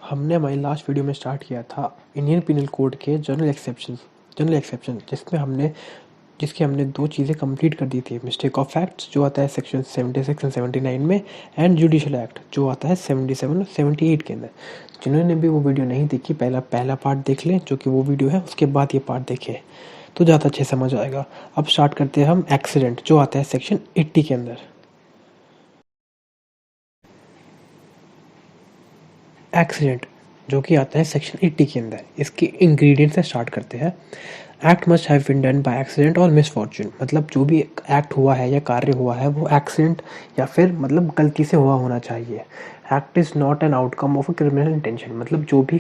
हमने हमारी last video में स्टार्ट किया था इंडियन पिनल कोड के जनरल एक्सेप्शन जिसकी हमने दो चीज़ें कंप्लीट कर दी थी। मिस्टेक ऑफ फैक्ट्स जो आता है सेक्शन 76 एंड 79 में, एंड जुडिशियल एक्ट जो आता है 77 और 78 के अंदर। जिन्होंने भी वो वीडियो नहीं देखी, पहला पार्ट देख लें जो कि वो वीडियो है, उसके बाद ये पार्ट देखें तो ज़्यादा अच्छे समझ आएगा। अब स्टार्ट करते हैं हम एक्सीडेंट जो आता है सेक्शन 80 के अंदर। एक्सीडेंट जो कि आता है सेक्शन 80 के अंदर, इसके इंग्रेडिएंट से स्टार्ट करते हैं। Act must have been done by accident और मिसफॉर्चून, मतलब जो भी एक्ट हुआ है या कार्य हुआ है वो एक्सीडेंट या फिर मतलब गलती से हुआ होना चाहिए। Act is not an outcome of a criminal intention, मतलब जो भी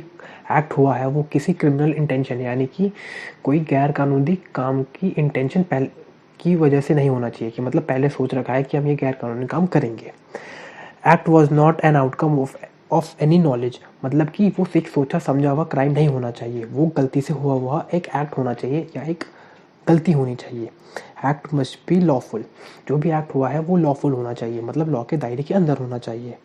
एक्ट हुआ है वो किसी क्रिमिनल इंटेंशन यानी कि कोई गैर कानूनी काम की इंटेंशन पहले की वजह से नहीं होना चाहिए, कि मतलब पहले सोच रखा है कि हम ये गैर कानूनी काम करेंगे। Act was not an outcome of any knowledge, मतलब कि वो सिर्फ सोचा समझा हुआ क्राइम नहीं होना चाहिए, वो गलती से हुआ एक एक्ट होना चाहिए या एक गलती होनी चाहिए। एक्ट मस्ट बी लॉफुल, जो भी एक्ट हुआ है वो लॉफुल होना चाहिए, मतलब लॉ के दायरे के अंदर होना चाहिए।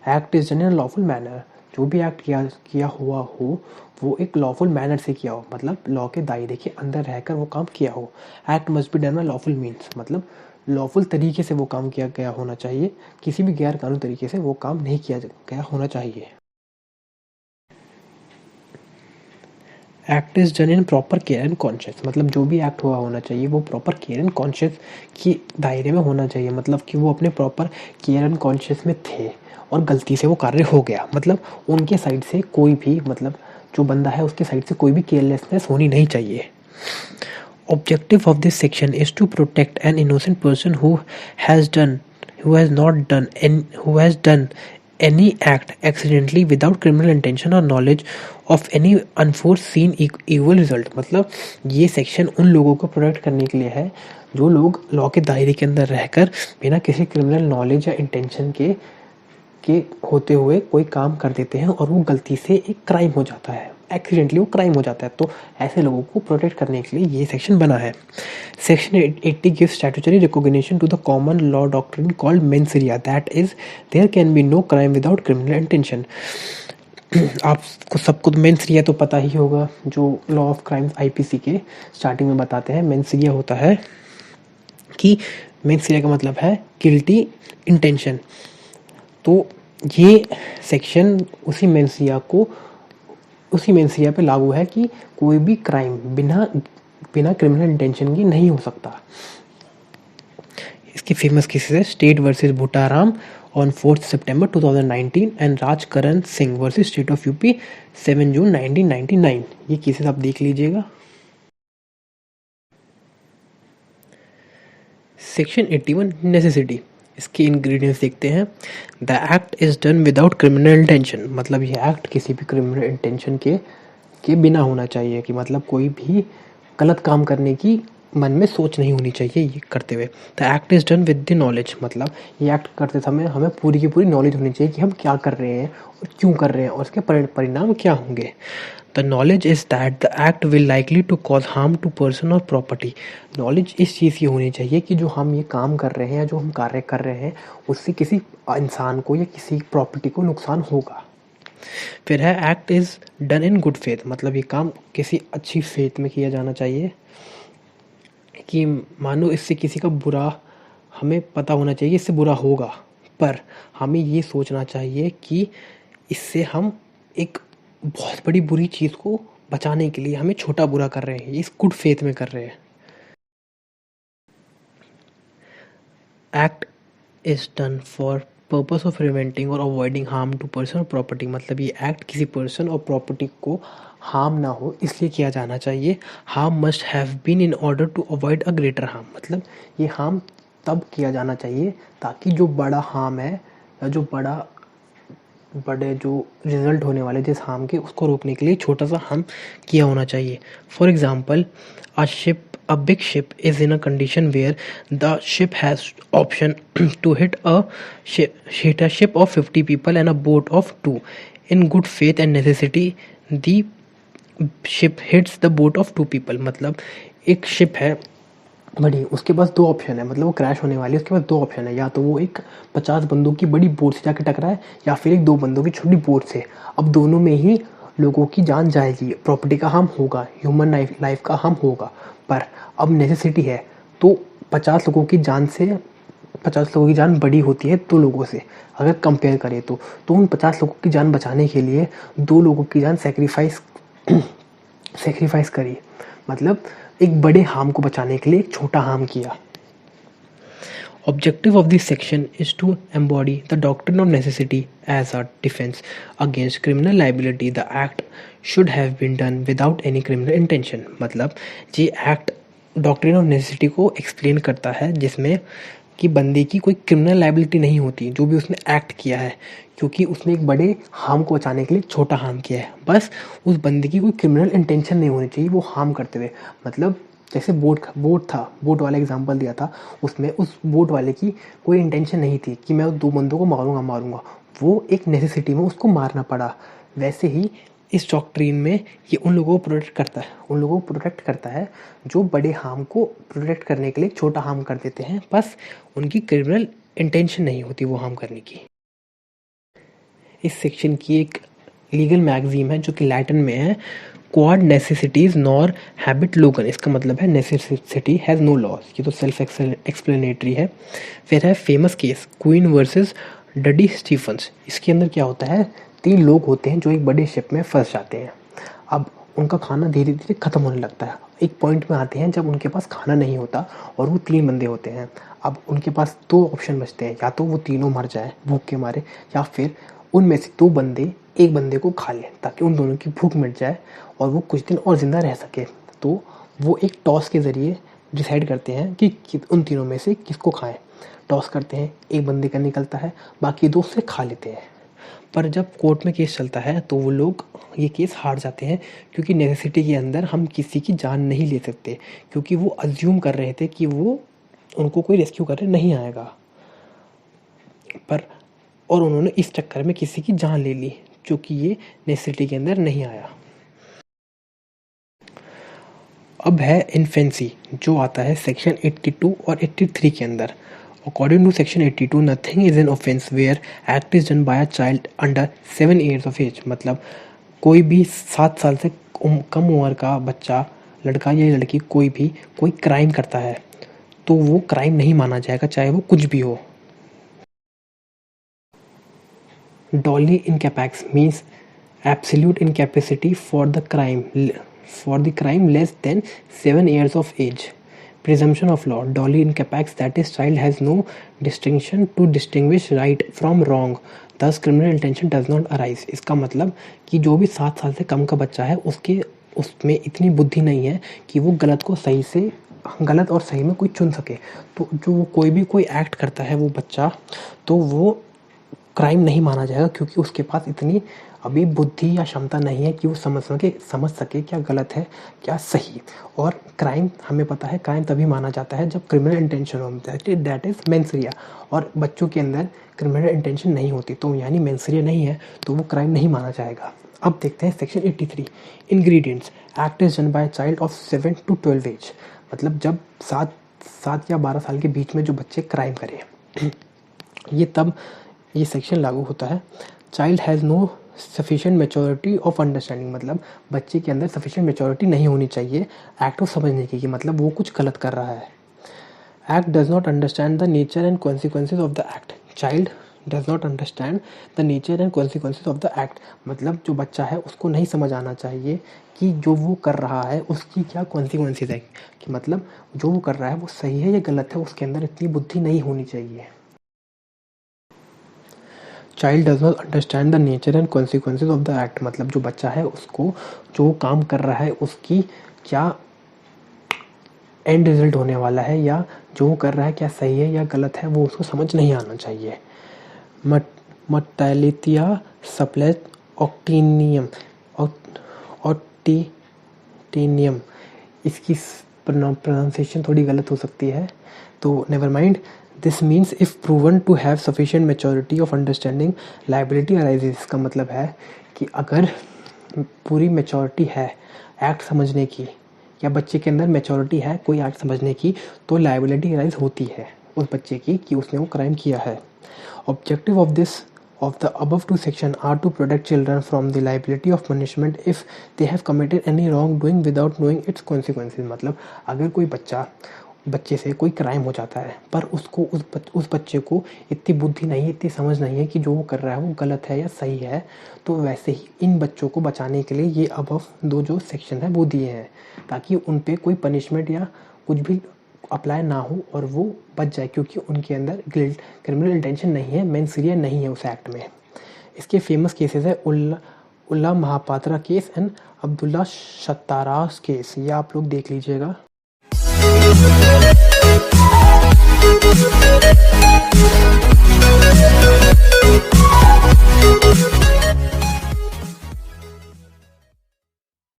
Act is done in lawful manner, जो भी एक्ट किया हुआ हो वो एक लॉफुल मैनर से किया हो, मतलब लॉ के दायरे के अंदर रहकर वो काम किया हो। Act must be done by lawful means, मतलब लॉफुल तरीके से वो काम किया गया होना चाहिए, किसी भी गैर कानूनी तरीके से वो काम नहीं किया गया होना चाहिए। Act is done in proper care and conscious, मतलब जो भी एक्ट हुआ होना चाहिए वो प्रॉपर केयर एंड कॉन्शियस की दायरे में होना चाहिए, मतलब कि वो अपने प्रॉपर केयर एंड कॉन्शियस में थे और गलती से वो कार्य हो गया, मतलब उनके साइड से कोई भी, मतलब जो बंदा है उसके साइड से कोई भी केयरलेसनेस होनी नहीं चाहिए। Objective of this section is to protect an innocent person who has done any act accidentally without criminal intention or knowledge of any unforeseen evil result, मतलब ये सेक्शन उन लोगों को प्रोटेक्ट करने के लिए है जो लोग लॉ के दायरे के अंदर रहकर बिना किसी क्रिमिनल नॉलेज या इंटेंशन के होते हुए कोई काम कर देते हैं और वो गलती से एक क्राइम हो जाता है, एक्सीडेंटली वो क्राइम हो जाता है, तो ऐसे लोगों को प्रोटेक्ट करने के लिए ये सेक्शन बना है। Section 80 gives statutory recognition to the common law doctrine called mens rea, that is there can be no crime without criminal intention. आपको सबको मेंस रिया तो पता ही होगा, जो लॉ ऑफ क्राइम्स आईपीसी के स्टार्टिंग में बताते हैं। मेंस रिया होता है कि मेंस रिया का मतलब है गिल्टी इंटेंशन, तो ये सेक्शन उसी मेंसिया पे लागू है कि कोई भी क्राइम बिना क्रिमिनल इंटेंशन की नहीं हो सकता। इसकी फेमस केसेस है स्टेट वर्सेस भूटाराम ऑन 4 सितंबर 2019 and Rajkaran Singh versus state of UP 7 जून 1999। ये केसेस आप देख लीजिएगा। सेक्शन 81 नेसेसिटी, इसके इंग्रेडिएंट्स देखते हैं। The act is done without criminal intention, मतलब ये एक्ट किसी भी क्रिमिनल इंटेंशन के बिना होना चाहिए, कि मतलब कोई भी गलत काम करने की मन में सोच नहीं होनी चाहिए ये करते हुए। The act is done with the knowledge, मतलब ये एक्ट करते समय हमें पूरी की पूरी नॉलेज होनी चाहिए कि हम क्या कर रहे हैं और क्यों कर रहे हैं और उसके परिणाम क्या होंगे। The knowledge is that the act will likely to cause harm to person और प्रॉपर्टी, नॉलेज इस चीज़ की होनी चाहिए कि जो हम ये काम कर रहे हैं या जो हम कार्य कर रहे हैं उससे किसी इंसान को या किसी प्रॉपर्टी को नुकसान होगा। फिर है act is done in good faith, मतलब ये काम किसी अच्छी फेथ में किया जाना चाहिए, कि मानो इससे किसी का बुरा, हमें पता होना चाहिए इससे बुरा होगा, पर हमें ये सोचना चाहिए कि इससे हम एक बहुत बड़ी बुरी चीज़ को बचाने के लिए हमें छोटा बुरा कर रहे हैं, इस गुड फेथ में कर रहे हैं। Act is done for purpose of preventing और अवॉइडिंग हार्म टू पर्सन और प्रॉपर्टी, मतलब ये एक्ट किसी पर्सन और प्रॉपर्टी को हार्म ना हो इसलिए किया जाना चाहिए। Harm must have been in order to avoid a greater harm, मतलब ये हार्म तब किया जाना चाहिए ताकि जो बड़ा हार्म है या जो बड़े जो रिजल्ट होने वाले जिस हार्म के उसको रोकने के लिए छोटा सा हार्म किया होना चाहिए। For example a big ship is in a condition where the ship has option to hit a ship of 50 people and a boat of 2. In good faith and necessity, the ship hits the boat of 2 people, मतलब एक ship है बड़ी, उसके पास दो option है, मतलब वो crash होने वाली है, उसके पास दो ऑप्शन है, या तो वो एक 50 बंदों की बड़ी बोट से जाके टकराए या फिर एक 2 बंदों की छोटी बोट से। अब दोनों में ही लोगों की जान जाएगी, प्रॉपर्टी का हार्म होगा, ह्यूमन लाइफ का हार्म होगा, पर अब नेसेसिटी है तो 50 लोगों की जान से 50 लोगों की जान बड़ी होती है 2 लोगों से, अगर कंपेयर करें तो उन 50 लोगों की जान बचाने के लिए 2 लोगों की जान सेक्रीफाइस करी, मतलब एक बड़े हार्म को बचाने के लिए एक छोटा हार्म किया। Objective of this section is to embody the doctrine of necessity as a defense against criminal liability. The act should have been done without any criminal intention. मतलब ये एक्ट डॉक्ट्रिन ऑफ नेसेसिटी को explain करता है, जिसमें कि बंदे की कोई क्रिमिनल लाइबिलिटी नहीं होती जो भी उसने एक्ट किया है, क्योंकि उसने एक बड़े हार्म को बचाने के लिए छोटा हार्म किया है। बस उस बंदे की कोई क्रिमिनल इंटेंशन नहीं होनी चाहिए वो हार्म करते हुए। मतलब जैसे बोट वाला एग्जांपल दिया था, उसमें उस बोट वाले की कोई इंटेंशन नहीं थी कि मैं उस 2 बंदों को मारूंगा, वो एक नेसेसिटी में उसको मारना पड़ा। वैसे ही इस डॉक्ट्रिन में ये उन लोगों को प्रोटेक्ट करता है जो बड़े हार्म को प्रोटेक्ट करने के लिए छोटा हार्म कर देते हैं, बस उनकी क्रिमिनल इंटेंशन नहीं होती वो हार्म करने की। इस सेक्शन की एक लीगल मैगजीम है जो कि लैटिन में है, क्वाड नेसेसिटीज नॉर हैबिट लोगन। इसका मतलब है नेसेसिटी हैज़ नो लॉस, ये तो सेल्फ एक्सप्लेनेटरी है। फिर है famous case Queen versus Dudley Stephens. इसके अंदर क्या होता है, 3 लोग होते हैं जो एक बड़े शिप में फंस जाते हैं। अब उनका खाना धीरे धीरे ख़त्म होने लगता है, एक पॉइंट में आते हैं जब उनके पास खाना नहीं होता और वो 3 बंदे होते हैं। अब उनके पास 2 ऑप्शन बचते हैं, या तो वो तीनों मर जाए भूख के मारे, या फिर उनमें से 2 बंदे एक बंदे को खा लें ताकि उन दोनों की भूख मिट जाए और वो कुछ दिन और ज़िंदा रह सके। तो वो एक टॉस के ज़रिए डिसाइड करते हैं कि उन तीनों में से किसको खाएं। टॉस करते हैं, एक बंदे का निकलता है, बाकी 2 उसे खा लेते हैं। पर जब कोर्ट में केस चलता है तो वो लोग ये केस हार जाते हैं, क्योंकि नेसेसिटी के अंदर हम किसी की जान नहीं ले सकते, क्योंकि वो अज्यूम कर रहे थे कि वो उनको कोई रेस्क्यू करने नहीं आएगा, पर और उन्होंने इस चक्कर में किसी की जान ले ली जो कि ये नेसेसिटी के अंदर नहीं आया। अब है इन्फेंसी, जो आता है सेक्शन 82 और 83 के अंदर। According to section 82, nothing is an offence where act is done by a child under 7 years of age. मतलब कोई भी 7 साल से कम उम्र का बच्चा, लड़का या लड़की, कोई क्राइम करता है तो वो क्राइम नहीं माना जाएगा, चाहे वो कुछ भी हो। Dolly incapax means absolute incapacity for the crime less than 7 years of age. Presumption of law. Dolly incapax, that is, child has no distinction to distinguish right from wrong. Thus criminal intention does not arise. इसका मतलब कि जो भी 7 साल से कम का बच्चा है उसमें इतनी बुद्धि नहीं है कि वो गलत और सही में कोई चुन सके। तो जो कोई एक्ट करता है वो बच्चा, तो वो क्राइम नहीं माना जाएगा, क्योंकि उसके पास इतनी अभी बुद्धि या क्षमता नहीं है कि वो समझ सके क्या गलत है क्या सही। और क्राइम, हमें पता है, क्राइम तभी माना जाता है जब क्रिमिनल इंटेंशन हो, दैट इज मेंसरिया। और बच्चों के अंदर क्रिमिनल इंटेंशन नहीं होती, तो यानी मेंसरिया नहीं है, तो वो क्राइम नहीं माना जाएगा। अब देखते हैं section 83, ingredients. Act is done by child of 7 to 12 age. मतलब जब 7 या 12 साल के बीच में जो बच्चे क्राइम करें, ये सेक्शन लागू होता है। Child has no sufficient maturity of understanding. मतलब बच्चे के अंदर सफिशिएंट मेच्योरिटी नहीं होनी चाहिए एक्ट को समझने की, मतलब वो कुछ गलत कर रहा है। Act does not understand the nature and consequences of the act. Child does not understand the nature and consequences of the act. मतलब जो बच्चा है उसको नहीं समझ आना चाहिए कि जो वो कर रहा है उसकी क्या कॉन्सिक्वेंसेज है, कि मतलब जो वो कर रहा है वो सही है या गलत है, उसके अंदर इतनी बुद्धि नहीं होनी चाहिए। Child does not understand the nature and consequences of the act. मतलब जो बच्चा है उसको जो काम कर रहा है उसकी क्या एंड रिजल्ट होने वाला है, या जो वो कर रहा है क्या सही है या गलत है, वो उसको समझ नहीं आना चाहिए। मटैलिथिया सप्लेट ऑक्टीनियम ऑक्टीनियम, इसकी प्रोनाउंसिएशन थोड़ी गलत हो सकती है, तो never mind. This means if proven to have sufficient maturity of understanding liability arises. इसका मतलब है कि अगर पूरी मेच्योरिटी है एक्ट समझने की या बच्चे के अंदर मैच्योरिटी है कोई एक्ट समझने की, तो लायबिलिटी राइज होती है उस बच्चे की कि उसने वो क्राइम किया है। Objective of the above two sections are to protect children from the liability of punishment if they have committed any wrongdoing without knowing its consequences। मतलब अगर कोई बच्चे से कोई क्राइम हो जाता है पर उसको उस बच्चे को इतनी बुद्धि नहीं है, इतनी समझ नहीं है कि जो वो कर रहा है वो गलत है या सही है, तो वैसे ही इन बच्चों को बचाने के लिए ये अबव दो जो सेक्शन है वो दिए हैं ताकि उन पे कोई पनिशमेंट या कुछ भी अप्लाई ना हो और वो बच जाए, क्योंकि उनके अंदर क्रिमिनल इंटेंशन नहीं है, मेन सीरिया नहीं है उस एक्ट में। इसके फेमस केसेस है उल्ला महापात्रा केस एंड अब्दुल्ला शत्तारास केस, ये आप लोग देख लीजिएगा।